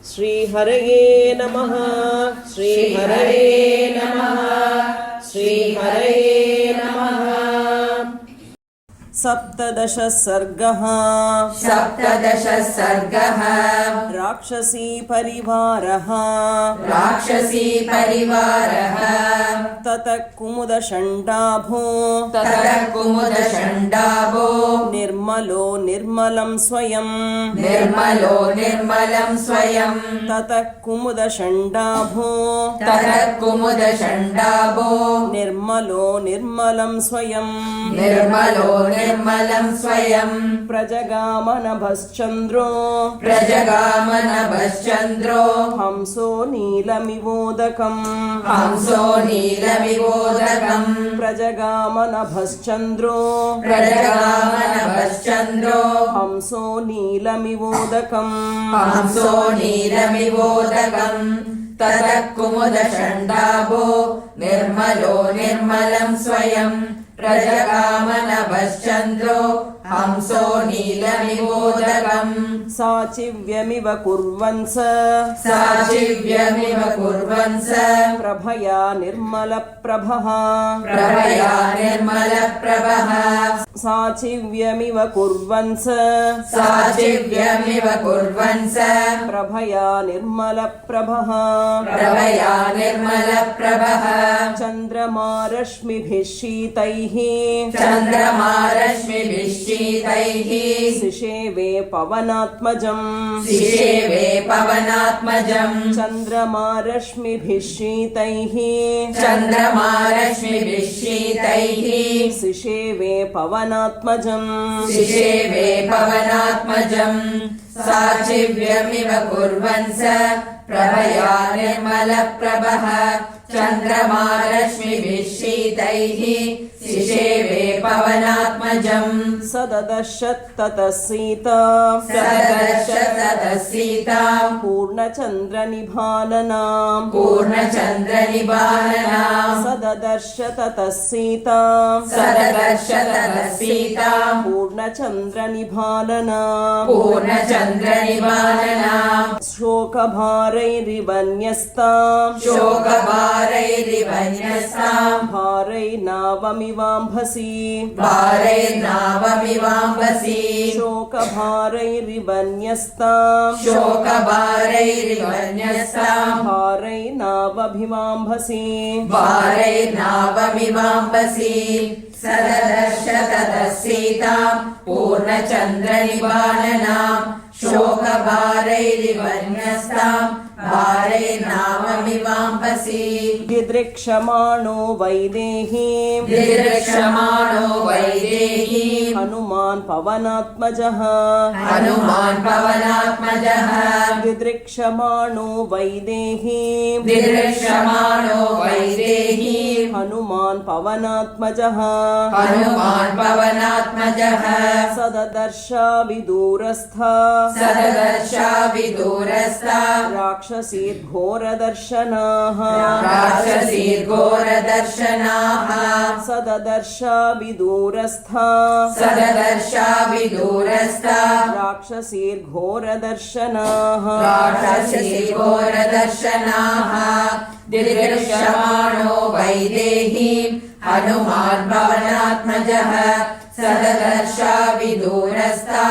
श्रीहरये नमः श्रीहरये नमः श्रीहरये नमः। सप्तदश सर्गः राक्षसी परिवारः ततः कुमुदषण्डाभो निर्मलो निर्मलं स्वयं ततः कुमुदषण्डाभो निर्मलो निर्मलं स्वयं प्रजगामनभश्चन्द्रो हंसो नीलमिवोदकम् प्रजगामनभश्चन्द्रो हंसो नीलमिवोदकम् ततः कुमुदषण्डाभो निर्मलो निर्मलं स्वयं प्रजगामनभश्चन्द्रो हंसो नीलमिवोदकम् साचिव्यमिव कुर्वन्स प्रभया निर्मलप्रभः साचिव्यमिव कुर्वन्स प्रभया निर्मलप्रभः चन्द्रमारश्मिभिः शीतैः सिषेवे पवनात्मजम् चन्द्रमारश्मिभिः शीतैः सिषेवे पवनात्मजम् साचिव्यमिव कुर्वन्स प्रभया निर्मलप्रभः चन्द्रमारश्मिभिः शीतैः सिषेवे पवनात्मजम् सददश ततः सीता पूर्णचन्द्रनिभाननाम् सददर्श ततः सीता पूर्णचन्द्रनिभाननाम् शोकभारैरिवन्यस्ताम् भारैर्नावमिवाम्भसि शोकभारैरिवन्यस्ताम् भारैर्नावमिवाम्भसि सददर्श ततः सीताम् पूर्णचन्द्रनिभाननाम् शोकभारैरिवन्यस्ताम् भारैर्नावमिवाम्भसि दिदृक्षमाणो वैदेहीम् हनुमान् पवनात्मजः दिदृक्षमाणो वैदेहीम् हनुमान् पवनात्मजः सददर्शा विदूरस्था राक्षसीर्घोरदर्शनाः सददर्शा विदूरस्था राक्षसीर्घोरदर्शनाः दिदृक्षमाणो वैदेहीम् हनुमान् पवनात्मजः सददर्शा विदूरस्था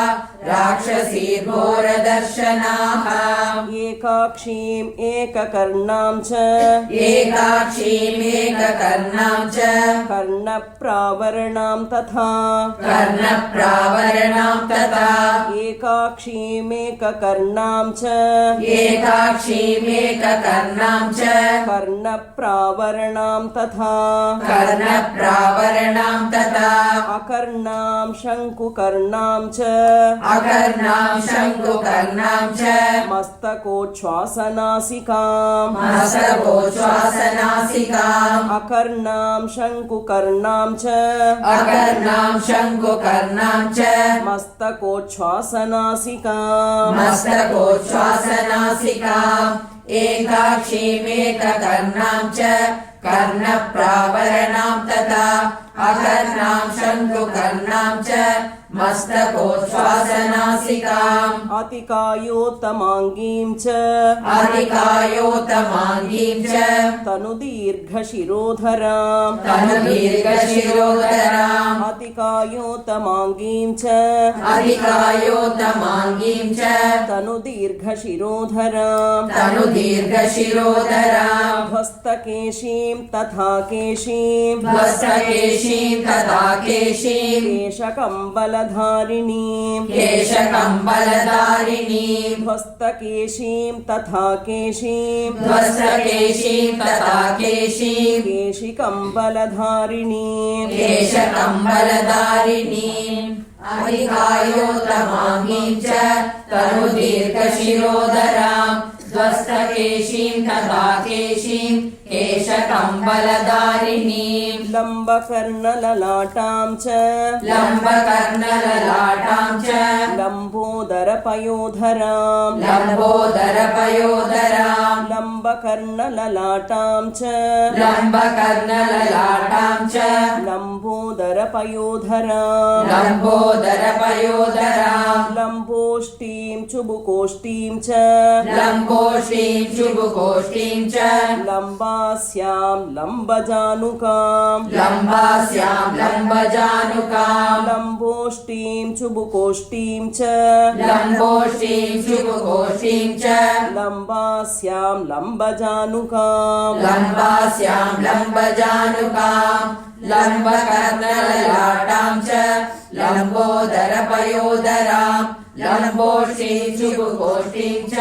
राक्षसीर्घोरदर्शनाः एकाक्षीम् एककर्णां च कर्णप्रावरणां तथा एकाक्षीमेककर्णां च कर्णप्रावरणां तथा अकर्णां शङ्कुकर्णां च मस्तकोच्छ्वासनासिकाम् अकर्णां शङ्कुकर्णां च मस्तकोच्छ्वासनासिकाम् एकाक्षीमेककर्णां च कर्णप्रावरणां तथा अकर्णां शङ्कुकर्णां च मस्तकोच्छ्वासनासिकाम् अतिकायोत्तमाङ्गीं च अधिकायोत्तमाङ्गीम् च तनुदीर्घशिरोधराम् तनुदीर्घशिरोधराम् अतिकायोत्तमाङ्गीं च अधिकायोत्तमाङ्गीम् च तनुदीर्घशिरोधराम् तनुदीर्घशिरोधराम् ध्वस्तकेशीं तथा केशीं ध्वस्तकेशीम् तथा केशीम् केशकम्बलधारिणीं केशकम्बलधारिणीम् ध्वस्तकेशीं तथा केशीं ध्वस्तकेशीम् तथा केशीम् केशिकम्बलधारिणीं केशकम्बलधारिणीम् अधिकायोत्तमाङ्गीम् च तनुदीर्घशिरोधराम् ध्वस्तकेशीम् तथा केशीम् केशकम्बलधारिणीम् लम्बकर्णललाटां च लम्बकर्णललाटाम् च लम्बोदरपयोधरां लम्बोदरपयोधराम् लम्बकर्णललाटां च लम्बकर्णललाटाम् च लम्बोदरपयोधरां लम्बोदरपयोधराम् लम्बोष्टीं चुबुकोष्टीं च लम्बोष्टीम् चुबुकोष्टीम् च लम्बास्यां लम्बजानुकां लम्बास्याम् लम्बजानुकाम् लम्बोष्टीं चुबुकोष्टीं च लम्बोष्टीम् चुबुकोष्टीम् च लम्बास्यां लम्बजानुकां लम्बास्याम् लम्बजानुकाम् लम्बकर्णललाटाम् च लम्बोदरपयोधराम् लम्बोष्टीम् चुबुकोष्टीम् च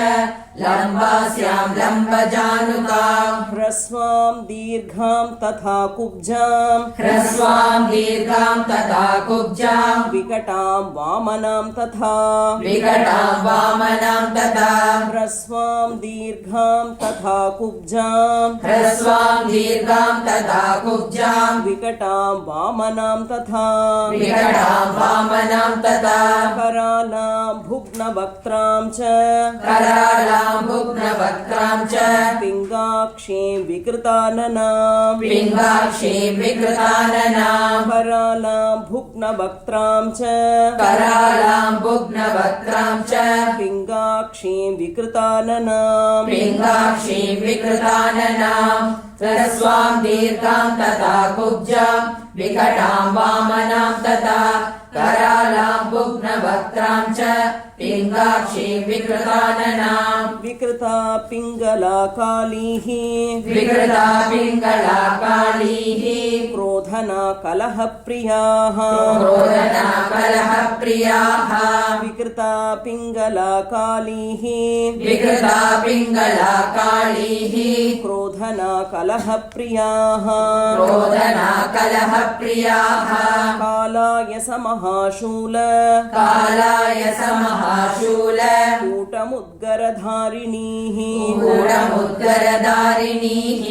लम्बास्याम् लम्बजानुकाम् ह्रस्वां दीर्घां तथा कुब्जां ह्रस्वाम् दीर्घाम् तथा कुब्जाम् विकटां वामनां तथा विकटाम् वामनाम् तथा ह्रस्वां दीर्घां तथा कुब्जां ह्रस्वाम् दीर्घाम् तथा कुब्जाम् विकटां वामनां तथा विकटाम् वामनाम् तथा करालां भुग्नवक्त्रां च करालाम् भुग्नवक्त्राम् च पिङ्गाक्षीं विकृताननां पिङ्गाक्षीम् विकृताननाम् करालां भुग्नवक्त्रां च करालाम् भुग्नवक्त्राम् च पिङ्गाक्षीं विकृताननां पिङ्गाक्षीम् विकृताननाम् ह्रस्वाम् दीर्घाम् तथा कुब्जाम् विकटाम् वामनाम् तथा करालाम् भुग्नवक्त्राम् च पिङ्गाक्षीम् विकृताननाम् विकृता पिङ्गला कालीः विकृता पिङ्गला कालीः क्रोधना कलहप्रियाः क्रोधना कलहप्रियाः विकृता पिङ्गला कालीः विकृता पिङ्गला कालीः क्रोधना कलहप्रियाः क्रोधना कलहप्रियाः कालाय समहाशूल कालाय समहाशूल कूटमुद्गरधारिणीः कूटमुद्गरधारिणीः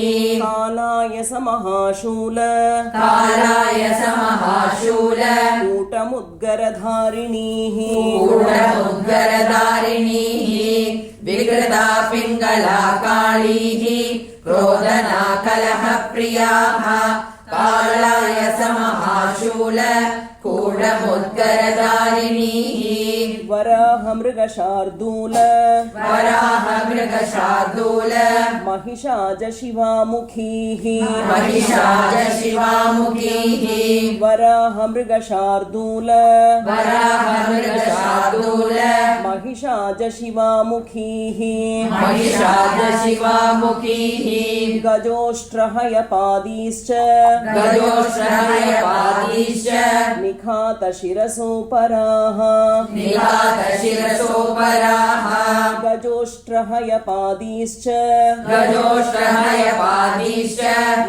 कालाय समहाशूल कालाय समहाशूल कूटमुद्गरधारिणीः कूटमुद्गरधारिणीः विकृता पिङ्गला कालीः क्रोधना कलहप्रियाः कालाय समहाशूल कूटमुद्गरधारिणीः वराहमृगशार्दूल वराहमृगशार्दूल महिषाजशिवामुखीः महिषाजशिवामुखीः वराहमृगशार्दूल वराहमृगशार्दूल महिषाजशिवामुखीः महिषाजशिवामुखीः गजोष्ट्रहयपादीश्च गजोष्ट्रहयपादीश्च निखातशिरसोपराः निखातशिरसोपराः गजोष्ट्रहयपादीश्च गजोष्ट्रहयपादीश्च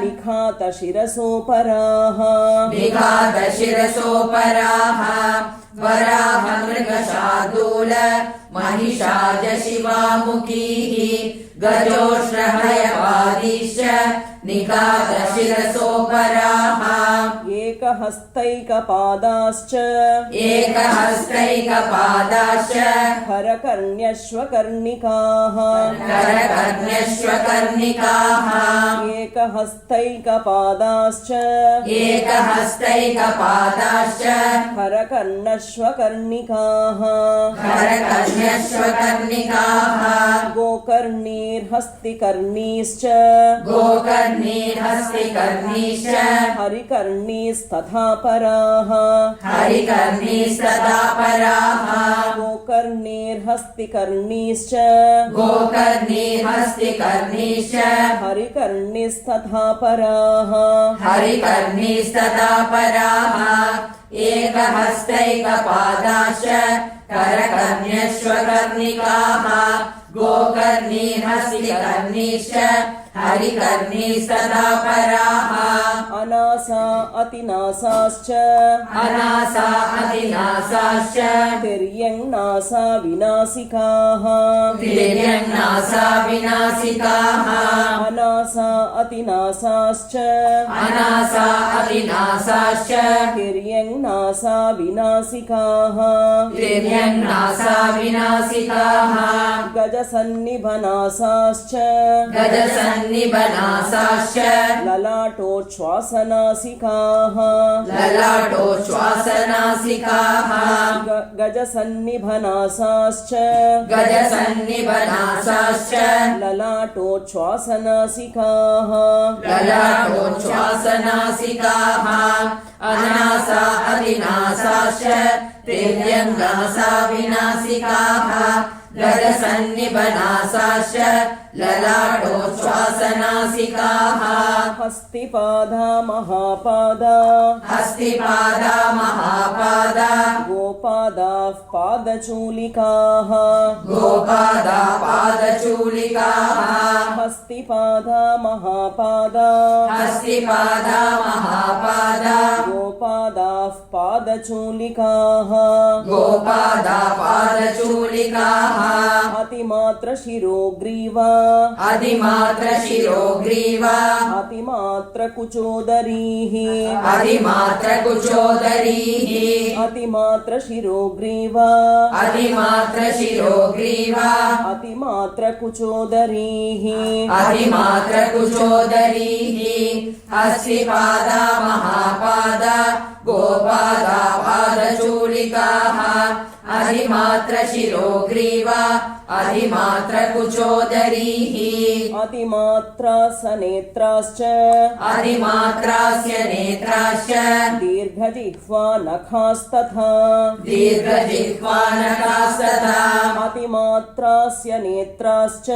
निखातशिरसोपराः निखातशिरसोपराः वराहमृगशार्दूल महिषाजशिवामुखीः गजोष्ट्रहयपादीश्च निखातशिरसोपराः एकः एकहस्तैकपादाश्च एकहस्तैकपादाश्च करकर्ण्यश्वकर्णिकाः करकर्ण्यश्वकर्णिकाः एकहस्तैकपादाश्च एकहस्तैकपादाश्च करकर्णश्वकर्णिकाः करकर्ण्यश्वकर्णिकाः गोकर्णीर्हस्तिकर्णीश्च गोकर्णीर्हस्तिकर्णीश्च हरिकर्णीस्तथा पराः हरिकर्णीस्तथा पराः गोकर्णीर्हस्तिकर्णीश्च गोकर्णीर्हस्तिकर्णीश्च हरिकर्णीस्तथा पराः हरिकर्णीस्तथा पराः एकहस्तैकपादाश्च करकर्ण्यश्वकर्णिकाः गोकर्णीर्हस्तिकर्णीश्च हरिकर्णीस्तथा पराः अनासा अतिनासाश्च अनासा अतिनासाश्च तिर्यङ्नासा विनासिकाः तिर्यङ्नासा विनासिकाः अनासा अतिनासाश्च अनासा अतिनासाश्च तिर्यङ्नासा विनासिकाः तिर्यङ्नासा विनासिकाः गजसन्निभनासाश्च गजसन्निभनासाश्च ललाटोच्छ्वासनासिकाः ललाटोच्छ्वासनासिकाः गजसन्निभनासाश्च गजसन्निभनासाश्च ललाटोच्छ्वासनासिकाः ललाटोच्छ्वासनासिकाः अनासा अतिनासाश्च तिर्यङ्नासा विनासिकाः गजसन्निभनासाश्च ललाटोच्छ्वासनासिकाः हस्तिपादा महापादा हस्तिपादा महापादा गोपादाः पादचूलिकाः गोपादा पादचूलिकाः हस्तिपादा महापादा हस्तिपादा महापादा गोपादाः पादचूलिकाः गोपादा पादचूलिकाः अतिमात्रशिरोग्रीवा अधिमात्रशिरोग्रीवा अतिमात्रकुचोदरीः अधिमात्रकुचोदरीः अतिमात्रशिरोग्रीवा अधिमात्रशिरोग्रीवा अतिमात्रकुचोदरीः अधिमात्रकुचोदरीः हस्तिपादा महापादा गोपादा पादचूलिकाः अधिमात्रशिरोग्रीवा अधिमात्रकुचोदरीः अतिमात्रासनेत्राश्च अधिमात्रास्य नेत्राश्च दीर्घजिह्वा नखास्तथा दीर्घजिह्वानकास्तथा अतिमात्रास्य नेत्राश्च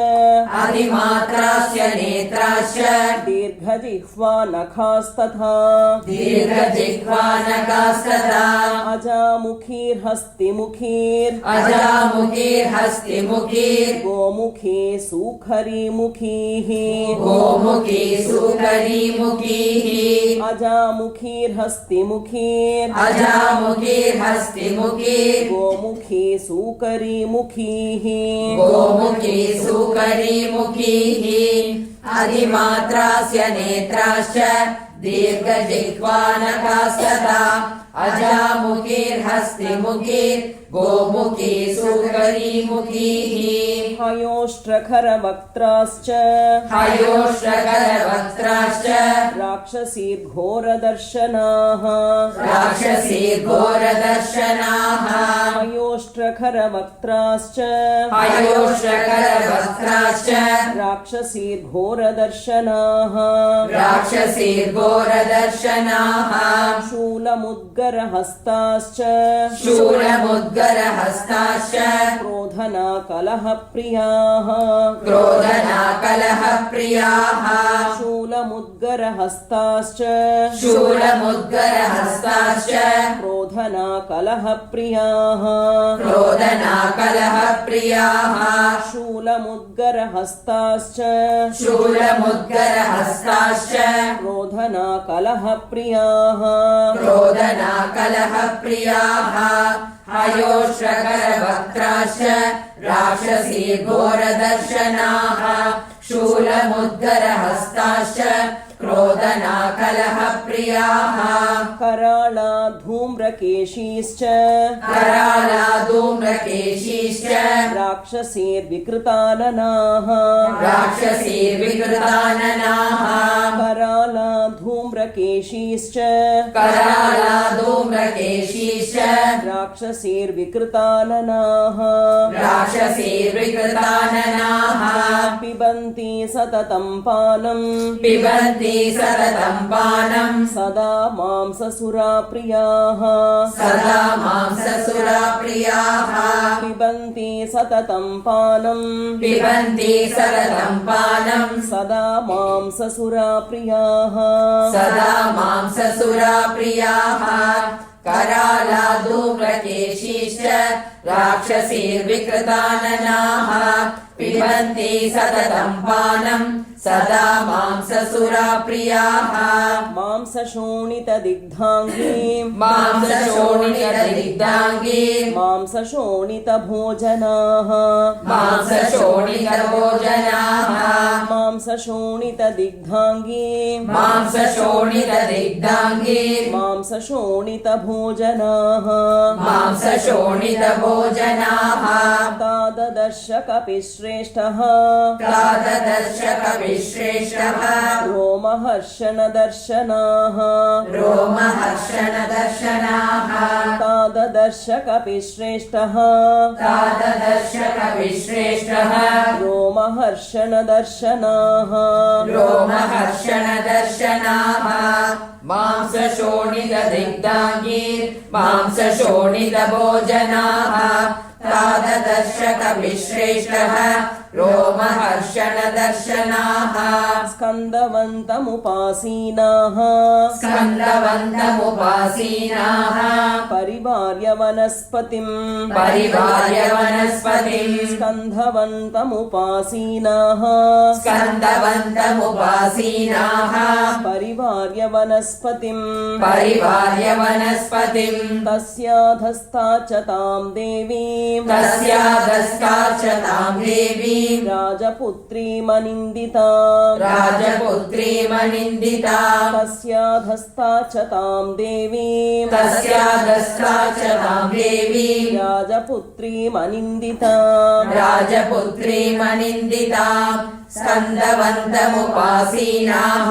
अधिमात्रास्य नेत्राश्च दीर्घजिह्वा नखास्तथा दीर्घजिह्वानकास्तथा अजामुखीर्हस्तिमुखीर् अजामुखीर्हस्तिमुखीर् गोमुखे सुखरीमुखीः गोमुखी सुकरीमुखीः अजामुखीर्हस्तिमुखीर् अजामुखीर्हस्तिमुखीर् गोमुखे सुकरीमुखीः गोमुखी सुकरीमुखीः अधिमात्रास्य नेत्राश्च दीर्घजिह्वानकास्तथा अजामुखीर्हस्तिमुखीर् गोमुखी सुकरीमुखीः हयोष्ट्रखरवक्त्राश्च हयोष्ट्रकरवक्त्राश्च राक्षसीर्घोरदर्शनाः राक्षसीर्घोरदर्शनाः हयोष्ट्रखरवक्त्राश्च हयोष्ट्रकरवक्त्राश्च राक्षसीर्घोरदर्शनाः राक्षसीर्घोरदर्शनाः शूलमुद्गरहस्ताश्च शूलमुद्गरहस्ताश्च क्रोधनाकलहप्रियाः क्रोधनाकलहप्रियाः शूलमुद्गरहस्ताश्च शूलमुद्गरहस्ताश्च क्रोधनाकलहप्रियाः क्रोधनाकलहप्रियाः शूलमुद्गरहस्ताश्च शूलमुद्गरहस्ताश्च क्रोधनाकलहप्रियाः क्रोधनाकलहप्रियाः हयोष्ट्रकरवक्त्राश्च राक्षसीर्घोरदर्शनाः शूलमुद्गरहस्ताश्च क्रोधना कलहप्रियाः कराळा धूम्रकेशीश्च कराला धूम्रकेशीश्च राक्षसीर्विकृताननाः राक्षसीर्विकृताननाः कराला धूम्रकेशीश्च कराला धूम्रकेशीश्च राक्षसीर्विकृताननाः राक्षसीर्विकृताननाः पिबन्ति सततं पानम् पिबन्ति सततं पानं सदा मांससुराप्रियाः सदा मांससुराप्रियाः पिबन्ति सततं पानम् पिबन्ति सततं पानं सदा मांससुराप्रियाः सदा मांससुराप्रियाः कराला धूम्रकेशीश्च राक्षसीर्विकृताननाः पिबन्ति सततं पानं सदा मांससुराप्रियाः मांसशोणितदिग्धाङ्गी मांसशोणितदिग्धाङ्गी मांसशोणितभोजनाः मांसशोणितभोजनाः मांसशोणितदिग्धाङ्गी मांसशोणितदिग्धाङ्गी मांसशोणितभोजनाः मांसशोणितभोजनाः ताददर्श कपिश्रेष्ठः ताददर्शकविश्रेष्ठः रोमहर्षणदर्शनाः रोमहर्षणदर्शनाः ताददर्श कपिश्रेष्ठः ताददर्शकविश्रेष्ठः रोमहर्षणदर्शनाः रोमहर्षणदर्शनाः मांसशोणितदिग्धाङ्गी मांसशोणितभोजनाः ताददर्शकविश्रेष्ठः रोमहर्षणदर्शनाः स्कन्दवन्तमुपासीनाः स्कन्दवन्तमुपासीनाः परिवार्य वनस्पतिम् परिवार्य वनस्पतिम् स्कन्धवन्तमुपासीनाः स्कन्दवन्तमुपासीनाः परिवार्य वनस्पतिम् परिवार्य वनस्पतिम् तस्याधस्ता च तां देवीम् तस्याधस्ता च तां देवीम् राजपुत्रीमनिन्दिताम् राजपुत्रीमनिन्दिताम् तस्याधस्ता च तां देवीम् तस्याधस्ता च तां देवीम् राजपुत्रीमनिन्दिताम् राजपुत्रीमनिन्दिताम् स्कन्दवन्तमुपासीनाः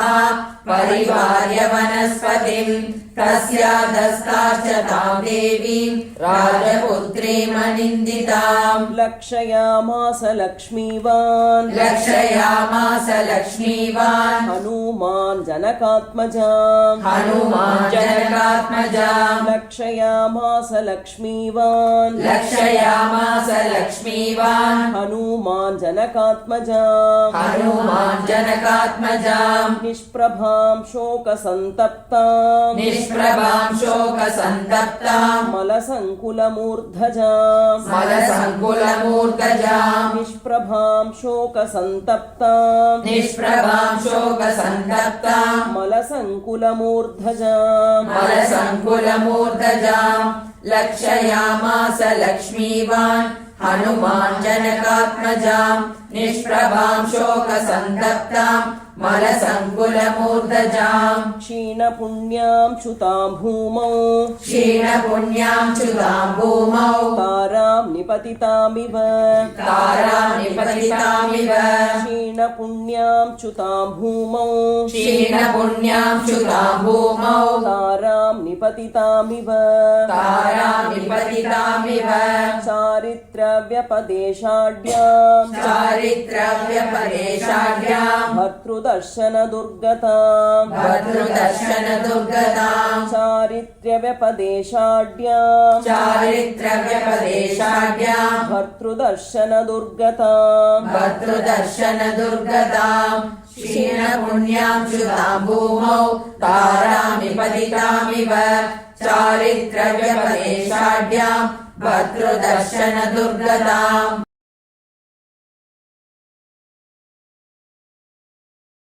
परिवार्य वनस्पतिम् तस्याधस्ता च तां देवीम् राजपुत्रीमनिन्दिताम् लक्षयामास लक्ष्मीवान् लक्षयामास लक्ष्मीवान् हनुमान् जनकात्मजाम् हनुमान् जनकात्मजाम् लक्षयामास लक्ष्मीवान् लक्षयामास लक्ष्मीवान् हनुमान् जनकात्मजाम् हनुमान् जनकात्मजाम् निष्प्रभां शोकसन्तप्ताम् निष्प्रभां शोकसन्तप्ताम् मलसङ्कुलमूर्धजाम् मलसङ्कुलमूर्धजाम् निष्प्रभां शोकसन्तप्ताम् निष्प्रभां शोकसन्तप्ताम् मलसङ्कुलमूर्धजाम् मलसङ्कुलमूर्धजाम् लक्षयामास लक्ष्मीवान् हनुमान् जनकात्मजाम् निष्प्रभां शोकसन्तप्ताम् मलसङ्कुलमूर्धजाम् क्षीणपुण्यां च्युतां भूमौ क्षीणपुण्यां च्युतां भूमौ तारां निपतितामिव तारां निपतितामिव क्षीणपुण्यां च्युतां भूमौ क्षीणपुण्यां च्युतां भूमौ तारां निपतितामिव तारां निपतितामिव चारित्रव्यपदेशाढ्यां चारित्रव्यपदेशाढ्यां भर्तृदर्शनदुर्गतां भर्तृदर्शनदुर्गतां चारित्र्यव्यपदेशाढ्यां चारित्रव्यपदेशाढ्यां भर्तृदर्शनदुर्गतां भर्तृदर्शनदुर्गतां क्षीणपुण्यां च्युतां भूमौ तारां निपतितामिव चारित्रव्यपदेशाढ्यां भर्तृदर्शनदुर्गतां